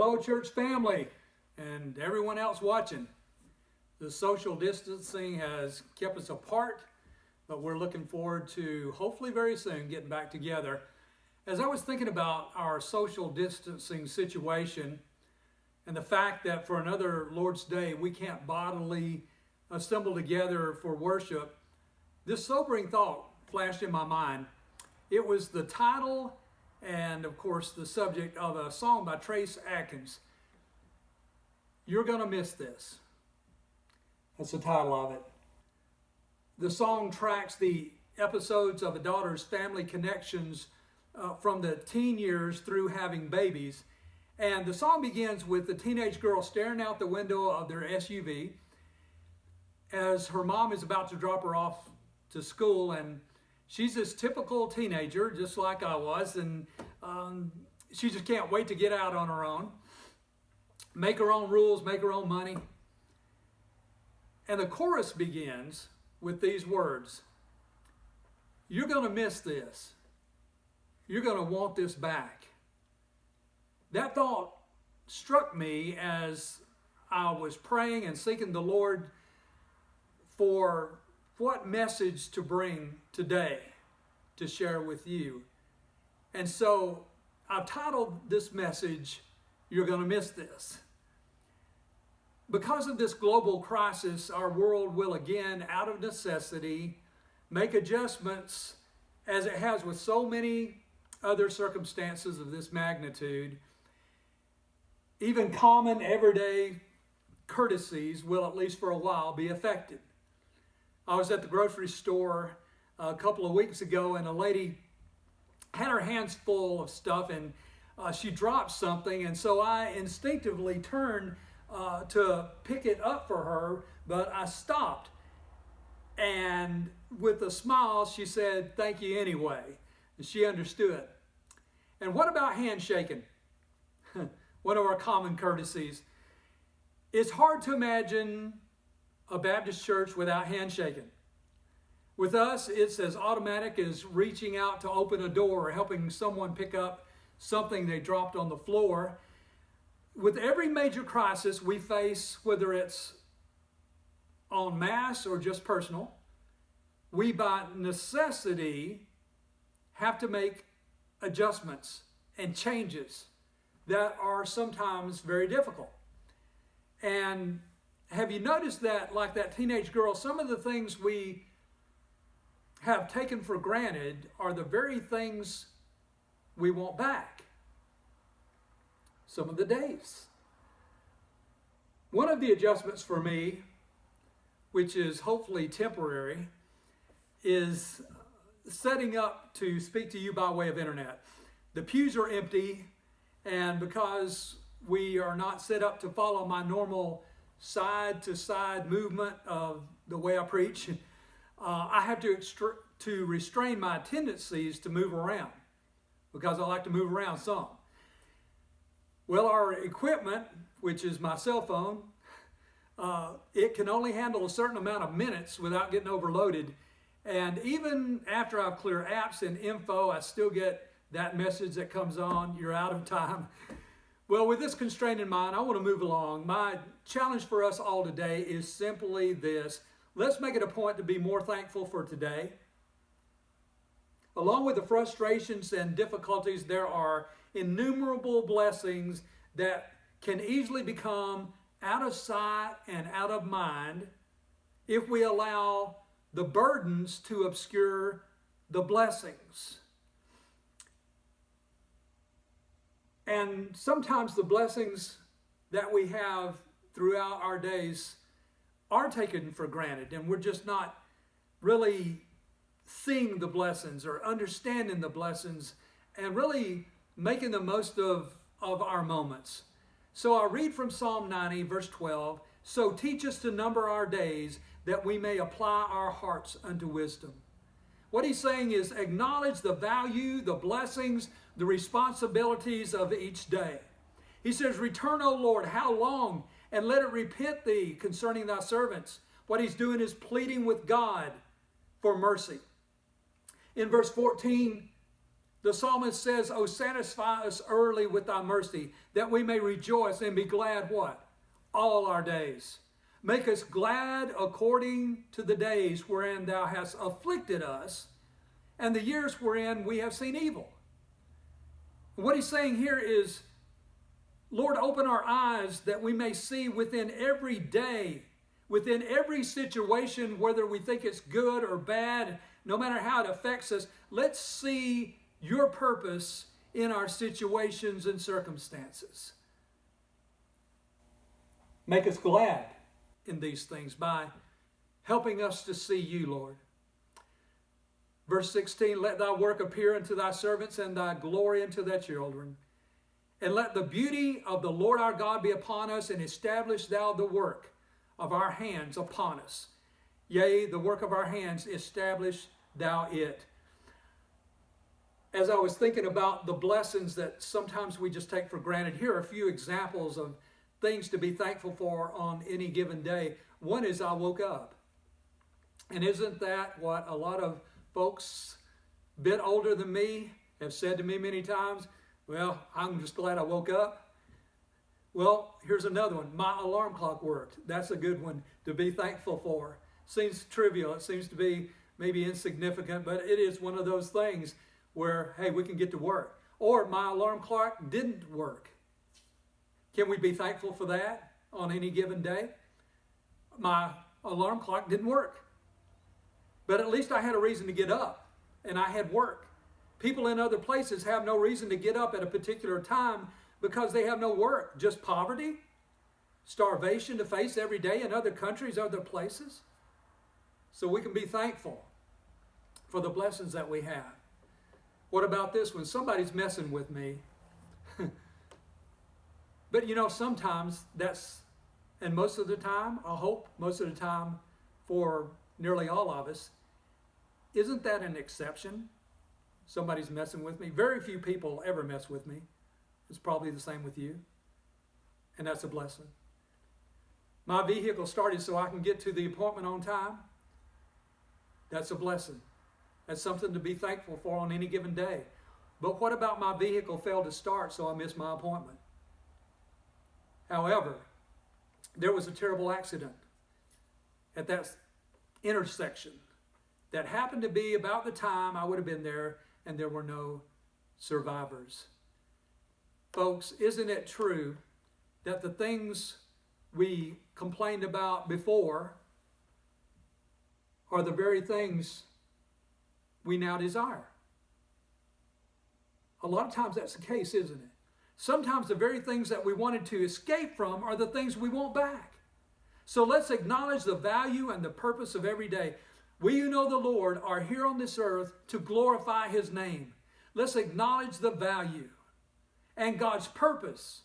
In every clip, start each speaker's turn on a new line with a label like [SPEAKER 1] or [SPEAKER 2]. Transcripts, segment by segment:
[SPEAKER 1] Hello, church family, and everyone else watching. The social distancing has kept us apart, but we're looking forward to hopefully very soon getting back together. As I was thinking about our social distancing situation and the fact that for another Lord's Day we can't bodily assemble together for worship, this sobering thought flashed in my mind. It was the title and, of course, the subject of a song by Trace Adkins. You're Gonna Miss This. That's the title of it. The song tracks the episodes of a daughter's family connections from the teen years through having babies. And the song begins with the teenage girl staring out the window of their SUV as her mom is about to drop her off to school, and she's this typical teenager, just like I was, and she just can't wait to get out on her own, make her own rules, make her own money. And the chorus begins with these words: you're going to miss this. You're going to want this back. That thought struck me as I was praying and seeking the Lord for what message to bring today to share with you. And so I've titled this message, You're Gonna Miss This. Because of this global crisis, our world will again, out of necessity, make adjustments, as it has with so many other circumstances of this magnitude. Even common everyday courtesies will, at least for a while, be affected. I was at the grocery store a couple of weeks ago, and a lady had her hands full of stuff, and she dropped something, and so I instinctively turned to pick it up for her, but I stopped. And with a smile, she said, "Thank you anyway." And she understood. And what about handshaking? One of our common courtesies. It's hard to imagine a Baptist church without handshaking. With us, it's as automatic as reaching out to open a door or helping someone pick up something they dropped on the floor. With every major crisis we face, whether it's en masse or just personal, we by necessity have to make adjustments and changes that are sometimes very difficult. And have you noticed that, like that teenage girl, some of the things we have taken for granted are the very things we want back? Some of the days. One of the adjustments for me, which is hopefully temporary, is setting up to speak to you by way of internet. The pews are empty, and because we are not set up to follow my normal side-to-side movement of the way I preach, I have to restrain my tendencies to move around, because I like to move around some. Well, our equipment, which is my cell phone, it can only handle a certain amount of minutes without getting overloaded. And even after I've cleared apps and info, I still get that message that comes on, "You're out of time." Well, with this constraint in mind, I want to move along. My challenge for us all today is simply this: let's make it a point to be more thankful for today. Along with the frustrations and difficulties, there are innumerable blessings that can easily become out of sight and out of mind if we allow the burdens to obscure the blessings. And sometimes the blessings that we have throughout our days are taken for granted, and we're just not really seeing the blessings or understanding the blessings and really making the most of our moments. So I read from Psalm 90, verse 12, "So teach us to number our days, that we may apply our hearts unto wisdom." What he's saying is acknowledge the value, the blessings, the responsibilities of each day. He says, "Return, O Lord, how long? And let it repent thee concerning thy servants." What he's doing is pleading with God for mercy. In verse 14, The psalmist says, "Oh, satisfy us early with thy mercy, that we may rejoice and be glad," what? All our days. Make us glad according to the days wherein thou hast afflicted us, and the years wherein we have seen evil. What he's saying here is, Lord, open our eyes that we may see within every day, within every situation, whether we think it's good or bad, no matter how it affects us, let's see your purpose in our situations and circumstances. Make us glad in these things by helping us to see you, Lord. Verse 16, let thy work appear unto thy servants and thy glory unto thy children. And let the beauty of the Lord our God be upon us, and establish thou the work of our hands upon us. Yea, the work of our hands, establish thou it. As I was thinking about the blessings that sometimes we just take for granted, here are a few examples of things to be thankful for on any given day. One is I woke up. And isn't that what a lot of folks a bit older than me have said to me many times? Well, I'm just glad I woke up. Well, here's another one. My alarm clock worked. That's a good one to be thankful for. Seems trivial. It seems to be maybe insignificant, but it is one of those things where, hey, we can get to work. Or my alarm clock didn't work. Can we be thankful for that on any given day? My alarm clock didn't work. But at least I had a reason to get up, and I had work. People in other places have no reason to get up at a particular time because they have no work. Just poverty, starvation to face every day in other countries, other places. So we can be thankful for the blessings that we have. What about this one? Somebody's messing with me. But you know, sometimes that's, and most of the time, I hope most of the time for nearly all of us, isn't that an exception? Somebody's messing with me. Very few people ever mess with me. It's probably the same with you. And that's a blessing. My vehicle started so I can get to the appointment on time. That's a blessing. That's something to be thankful for on any given day. But what about my vehicle failed to start so I missed my appointment? However, there was a terrible accident at that intersection that happened to be about the time I would have been there, and there were no survivors. Folks, isn't it true that the things we complained about before are the very things we now desire? A lot of times that's the case, isn't it? Sometimes the very things that we wanted to escape from are the things we want back. So let's acknowledge the value and the purpose of every day. We who know the Lord are here on this earth to glorify His name. Let's acknowledge the value and God's purpose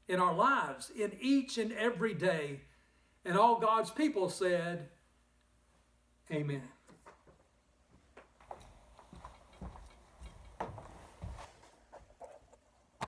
[SPEAKER 1] in our lives in each and every day. And all God's people said, amen.